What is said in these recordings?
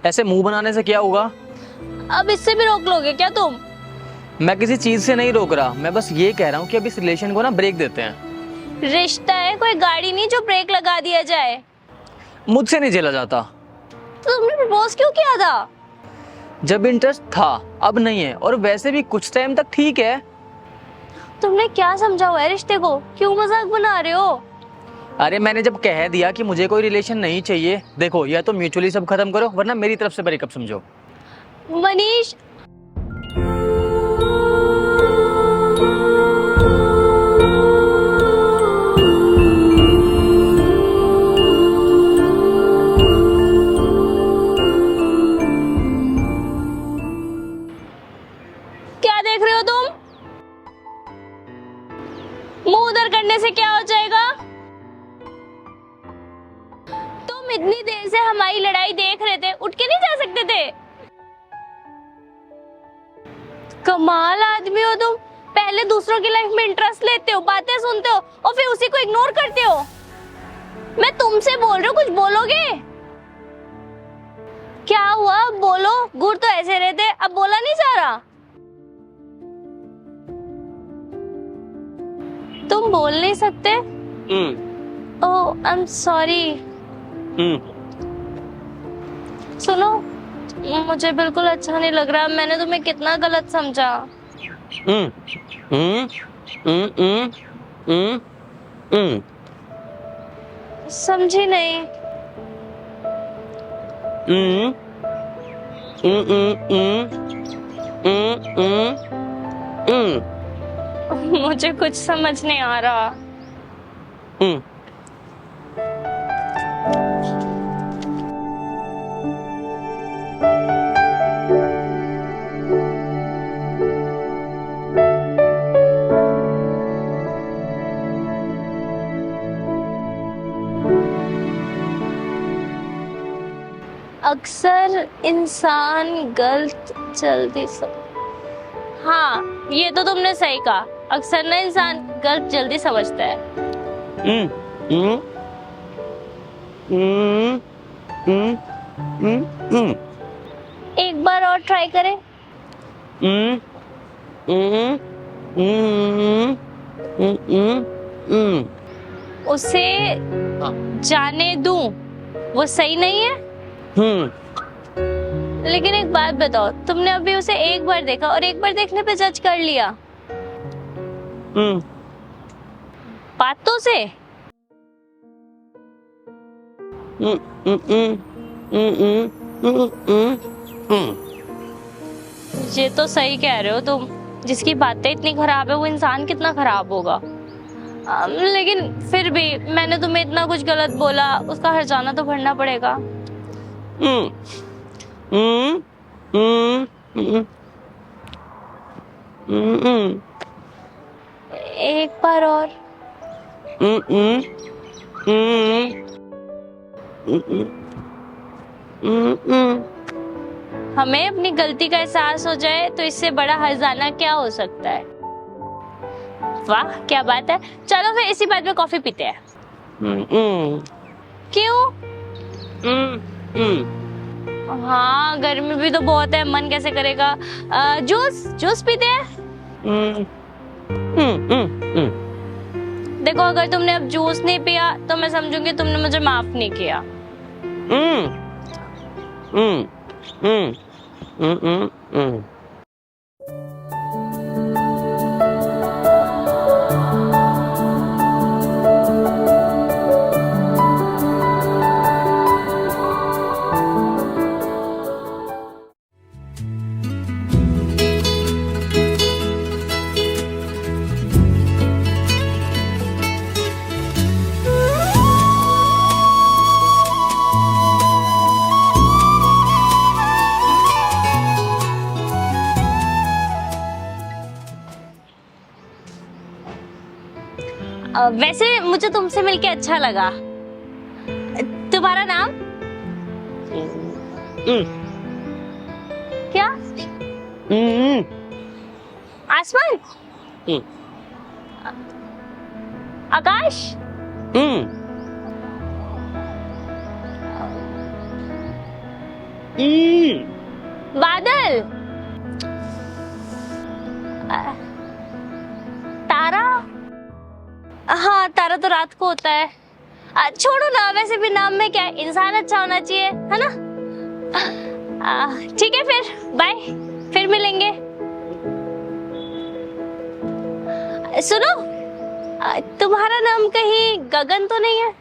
ऐसे मुंह बनाने से क्या होगा? अब इससे भी रोक लोगे क्या तुम? मैं किसी चीज से नहीं रोक रहा, मैं बस ये कह रहा हूँ कि अब इस रिलेशन को ना ब्रेक देते हैं। रिश्ता है, कोई गाड़ी नहीं जो ब्रेक लगा दिया जाए। मुझसे नहीं झेला जाता। तो तुमने प्रपोज क्यों किया था? जब इंटरेस्ट था, अब नहीं है, और वैसे भी कुछ टाइम तक ठीक है। तुमने क्या समझा हुआ है रिश्ते को? क्यों मजाक बना रहे हो? अरे मैंने जब कह दिया कि मुझे कोई रिलेशन नहीं चाहिए, देखो या तो म्यूचुअली सब खत्म करो वरना मेरी तरफ से ब्रेकअप समझो। मनीष, क्या देख रहे हो तुम? मुंह उधर करने से क्या हो जाएगा? तुम इतनी देर से हमारी लड़ाई देख रहे थे, उठ के नहीं जा सकते थे? कमाल आदमी हो तुम। पहले दूसरों की लाइफ में इंटरेस्ट लेते हो, बातें सुनते हो और फिर उसी को इग्नोर करते हो। मैं तुमसे बोल रही हूँ, कुछ बोलोगे? क्या हुआ, बोलो। गुड़ तो ऐसे रहते, अब बोला नहीं जा रहा? तुम बोल नहीं सकते? ओह, आई एम सॉरी। सुनो, मुझे बिल्कुल अच्छा नहीं लग रहा। मैंने तुम्हें कितना गलत समझा। समझी नहीं। मुझे कुछ समझ नहीं आ रहा। अक्सर इंसान गलत जल्दी हाँ, ये तो तुमने सही कहा। अक्सर ना इंसान गलत जल्दी समझता है। एक बार और ट्राई करें। उसे जाने दूं, वो सही नहीं है? लेकिन एक बात बताओ, तुमने अभी उसे एक बार देखा और एक बार देखने पे जज कर लिया। बातों से? ये तो सही कह रहे हो तुम। जिसकी बातें इतनी खराब है वो इंसान कितना खराब होगा। लेकिन फिर भी मैंने तुम्हें इतना कुछ गलत बोला, उसका हर्जाना तो भरना पड़ेगा। एक बार और। हमें अपनी गलती का एहसास हो जाए तो इससे बड़ा हर्जाना क्या हो सकता है। वाह, क्या बात है। चलो फिर इसी बात पे कॉफी पीते हैं। क्यों? हाँ, गर्मी भी तो बहुत है, मन कैसे करेगा। जूस जूस पीते हैं। देखो, अगर तुमने अब जूस नहीं पिया तो मैं समझूंगी तुमने मुझे माफ नहीं किया। वैसे मुझे तुमसे मिलके अच्छा लगा। तुम्हारा नाम क्या? आसमान? आकाश? बादल, तारा। हाँ, तारा तो रात को होता है। छोड़ो ना, वैसे भी नाम में क्या है, इंसान अच्छा होना चाहिए, है ना? ठीक है फिर, बाय, फिर मिलेंगे। सुनो, तुम्हारा नाम कहीं गगन तो नहीं है?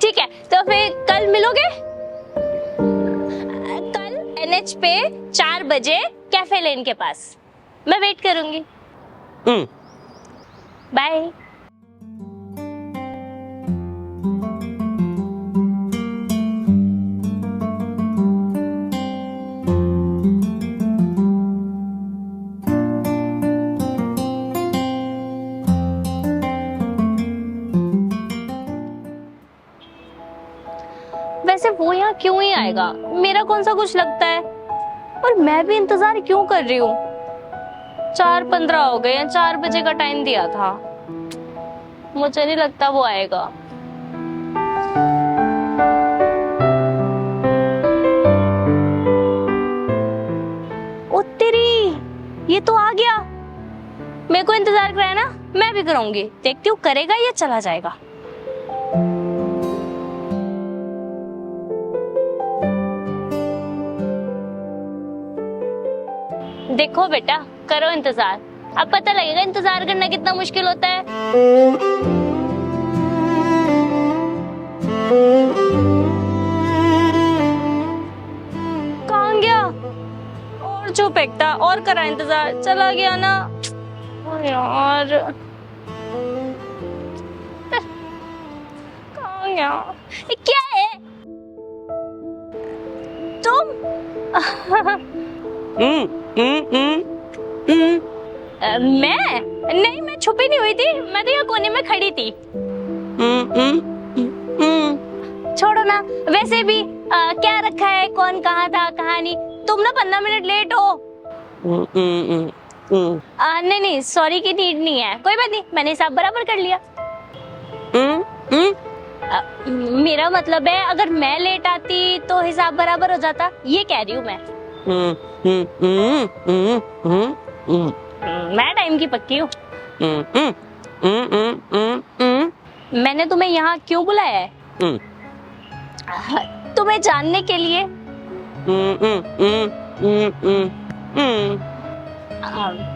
ठीक है, तो फिर कल मिलोगे? कल NH पे 4 बजे कैफे लेन के पास, मैं वेट करूंगी। बाय। वैसे वो यहाँ क्यों ही आएगा, मेरा कौन सा कुछ लगता है? और मैं भी इंतजार क्यों कर रही हूँ? 4:15 हो गए हैं, 4 बजे का टाइम दिया था। मुझे नहीं लगता वो आएगा। ओ तेरी, ये तो आ गया। मेरे को इंतजार कराया ना, मैं भी करूंगी। देखती हूँ करेगा या चला जाएगा। देखो बेटा, करो इंतजार, अब पता लगेगा इंतजार करना कितना मुश्किल होता है। कहाँ गया? और जो फेंकता और करा इंतजार, चला गया ना यार। कहाँ गया? ये क्या है तुम? मैं नहीं, मैं छुपी नहीं हुई थी, मैं तो यहाँ कोने में खड़ी थी। छोड़ो ना, वैसे भी क्या रखा है, कौन कहाँ था कहाँ नहीं। तुम ना 15 मिनट लेट हो। नहीं नहीं, सॉरी की नीड नहीं है, कोई बात नहीं, मैंने हिसाब बराबर कर लिया। मेरा मतलब है, अगर मैं लेट आती तो हिसाब बराबर हो जाता, ये कह रही हूँ मैं। मैं टाइम की पक्की हूँ। मैंने तुम्हें यहाँ क्यों बुलाया है? तुम्हें जानने के लिए।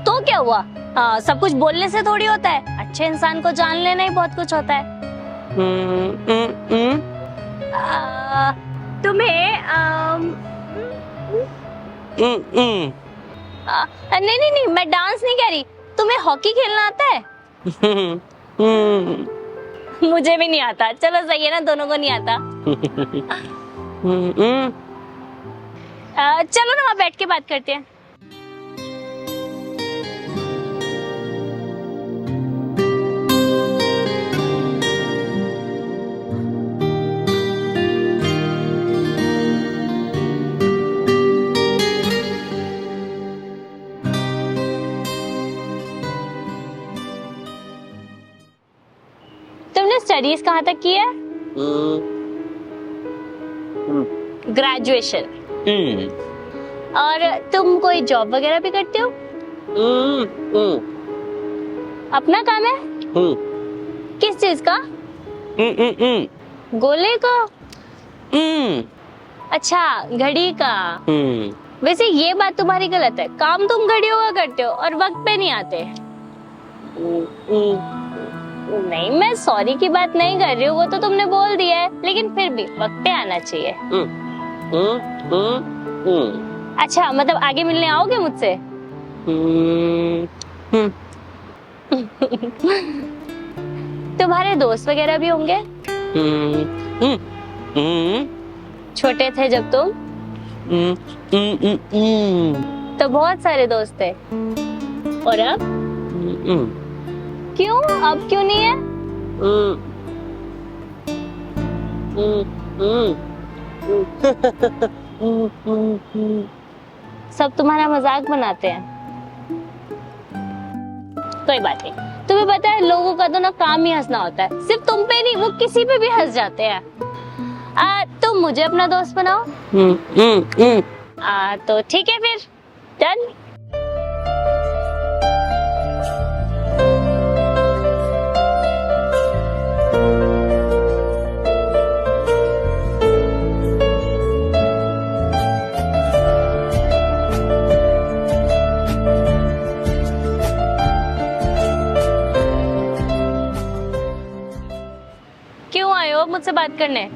तो क्या हुआ? सब कुछ बोलने से थोड़ी होता है, अच्छे इंसान को जान लेना ही बहुत कुछ होता है। तुम्हें नहीं नहीं नहीं, मैं डांस नहीं कह रही। तुम्हें हॉकी खेलना आता है? मुझे भी नहीं आता। चलो सही है ना, दोनों को नहीं आता। चलो ना, वहाँ बैठ के बात करते हैं। तुमने स्टडीज कहाँ तक की है? ग्रेजुएशन। और तुम कोई जॉब वगैरह भी करते हो? अपना काम है? किस चीज का? गोले का? अच्छा, घड़ी का। वैसे ये बात तुम्हारी गलत है, काम तुम घड़ियों का करते हो और वक्त पे नहीं आते। नहीं, मैं सॉरी की बात नहीं कर रही हूँ, वो तो तुमने बोल दिया है, लेकिन फिर भी वक्त पे आना चाहिए। अच्छा, मतलब आगे मिलने आओगे मुझसे? तुम्हारे दोस्त वगैरह भी होंगे? छोटे थे जब तुम? तो बहुत सारे दोस्त थे। और अब? क्यों, अब क्यों नहीं है? सब तुम्हारा मजाक बनाते हैं। कोई बात नहीं, तुम्हें पता है लोगों का तो ना काम ही हंसना होता है, सिर्फ तुम पे नहीं, वो किसी पे भी हंस जाते हैं। तुम मुझे अपना दोस्त बनाओ। तो ठीक है फिर, डन। क्यों आए हो मुझसे बात करने?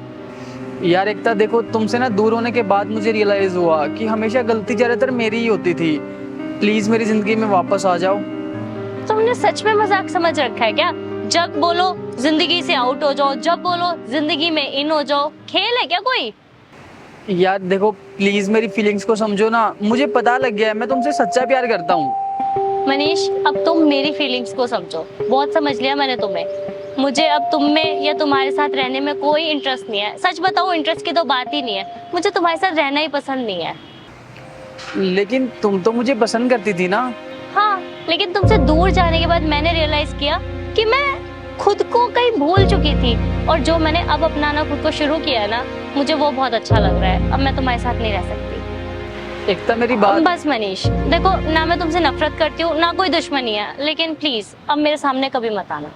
यार एकता देखो, तुमसे ना दूर होने के बाद मुझे रियलाइज हुआ कि हमेशा गलती ज्यादातर मेरी ही होती थी। प्लीज मेरी जिंदगी में वापस आ जाओ। तुमने सच में मजाक समझ रखा है क्या? जब बोलो जिंदगी से आउट हो जाओ, जब बोलो जिंदगी में इन हो जाओ। खेल है क्या कोई? यार देखो प्लीज मेरी फीलिंग्स को समझो ना। मुझे पता लग गया है मैं तुमसे सच्चा प्यार करता हूँ। मनीष, अब तुम मेरी फीलिंग्स को समझो। बहुत समझ लिया मैंने तुम्हें। मुझे अब तुम में या तुम्हारे साथ रहने में कोई इंटरेस्ट नहीं है। सच बताओ, इंटरेस्ट की तो बात ही नहीं है। मुझे तुम्हारे साथ रहना ही पसंद नहीं है। लेकिन तुम तो मुझे पसंद करती थी ना। हाँ, लेकिन तुमसे दूर जाने के बाद मैंने रियलाइज किया कि मैं खुद को कहीं भूल चुकी थी, और जो मैंने अब अपनाना खुद को शुरू किया है ना, मुझे वो बहुत अच्छा लग रहा है। अब मैं तुम्हारे साथ नहीं रह सकती। एकता मेरी बात। बस मनीष, देखो ना मैं तुमसे नफरत करती हूँ ना कोई दुश्मनी है, लेकिन प्लीज अब मेरे सामने कभी मत आना।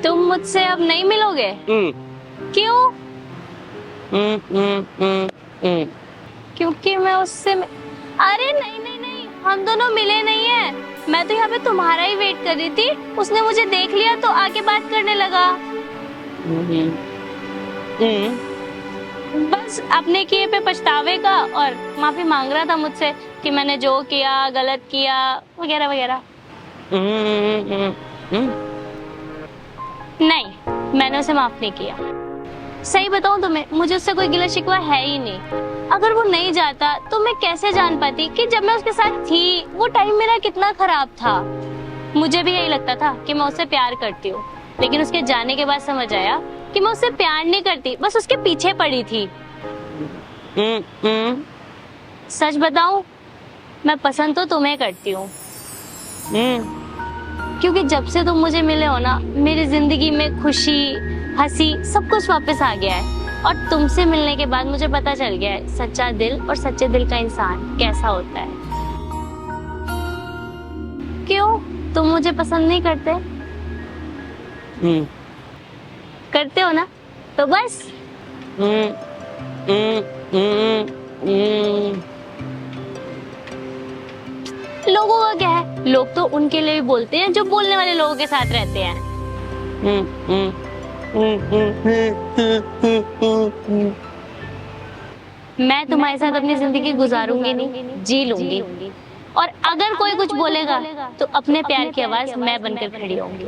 तुम मुझसे अब नहीं मिलोगे? क्यों? क्योंकि मैं उससे अरे नहीं नहीं नहीं, हम दोनों मिले नहीं है। मैं तो यहाँ पे तुम्हारा ही वेट कर रही थी। उसने मुझे देख लिया तो आके बात करने लगा। बस अपने किए पे पछतावे का, और माफी मांग रहा था मुझसे कि मैंने जो किया गलत किया वगैरह वगैरह। नहीं, मैंने उसे माफ नहीं किया। सही बताऊं तुम्हें, मुझे उससे कोई गिला शिकवा है ही नहीं। अगर वो नहीं जाता तो मैं कैसे जान पाती कि जब मैं उसके साथ थी वो टाइम मेरा कितना खराब था। मुझे भी यही लगता था कि मैं उससे प्यार करती हूँ, लेकिन उसके जाने के बाद समझ आया कि मैं उससे प्यार नहीं करती, बस उसके पीछे पड़ी थी। सच बताऊं, मैं पसंद तो तुम्हें करती हूँ, क्योंकि जब से तुम मुझे मिले हो ना, मेरी जिंदगी में खुशी हंसी सब कुछ वापस आ गया है। और तुमसे मिलने के बाद मुझे पता चल गया है सच्चा दिल और सच्चे दिल का इंसान कैसा होता है। क्यों, तुम मुझे पसंद नहीं करते? करते हो ना, तो बस। लोगों का क्या है, लोग तो उनके लिए भी बोलते हैं जो बोलने वाले लोगों के साथ रहते हैं। मैं तुम्हारे साथ अपनी जिंदगी गुजारूंगी नहीं, जी लूंगी। और अगर कोई कुछ बोलेगा तो अपने प्यार की आवाज मैं बनकर खड़ी होंगी।